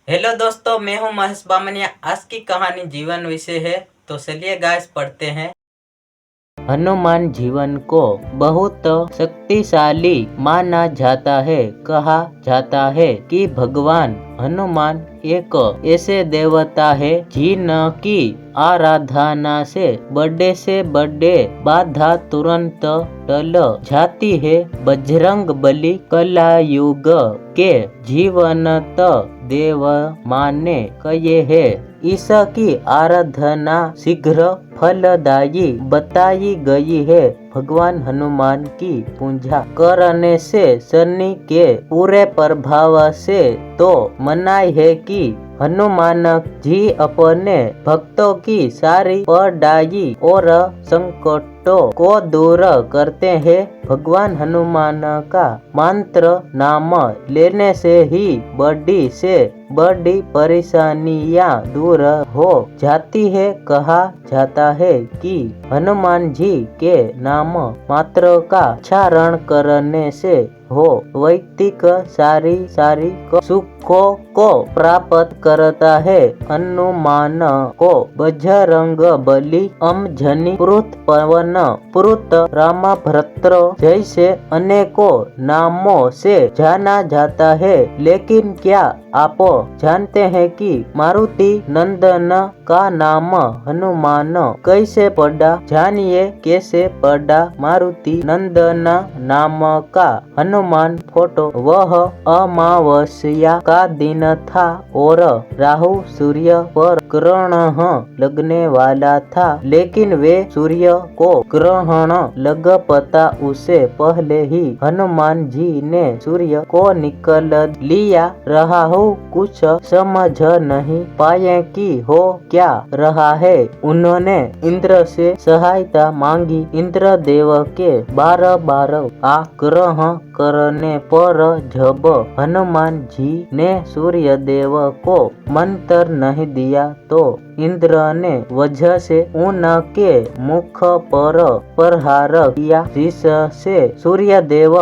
Hello दोस्तों, मैं हूं महेश बामनिया। आज की कहानी जीवन विषय है, तो चलिए गाइस पढ़ते हैं। हनुमान जीवन को बहुत शक्तिशाली माना जाता है। कहा जाता है कि भगवान हनुमान एक ऐसे देवता है जिनकी आराधना से बड़े बाधा तुरंत टल जाती है। बजरंग बली कला युग के जीवनत देव माने कहे है। इसकी आराधना शीघ्र फलदायी बताई गई है। भगवान हनुमान की पूजा करने से शनि के पूरे प्रभाव से तो मनाई है कि हनुमान जी अपने भक्तों की सारी पढ़ाई और संकटों को दूर करते हैं। भगवान हनुमान का मंत्र नाम लेने से ही बड़ी से बड़ी परेशानियां दूर हो जाती है। कहा जाता है कि हनुमान जी के नाम मात्र का उच्चारण करने से हो वैयक्तिक शारीरिक सुखों को प्राप्त करता है। हनुमान को बजरंग बली, अंजनी पुरुष, पवन पुरुष, रामभद्र जैसे अनेकों नामों से जाना जाता है। लेकिन क्या आप जानते हैं कि मारुति नंदन का नाम हनुमान कैसे पड़ा? जानिए कैसे पड़ा मारुति नंदन नाम का हनुमान फोटो। वह अमावस्या का दिन था और राहु सूर्य पर ग्रहण लगने वाला था, लेकिन वे सूर्य को ग्रहण लग पता उससे पहले ही हनुमान जी ने सूर्य को निकल लिया। राहु कुछ समझ नहीं पाए कि हो क्या रहा है। उन्होंने इंद्र से सहायता मांगी। इंद्र देव के बार आग्रह करने पर जब हनुमान जी ने सूर्य देव को मंत्र नहीं दिया तो इंद्र ने वजह से उनके मुख पर प्रहार किया, जिससे सूर्य देव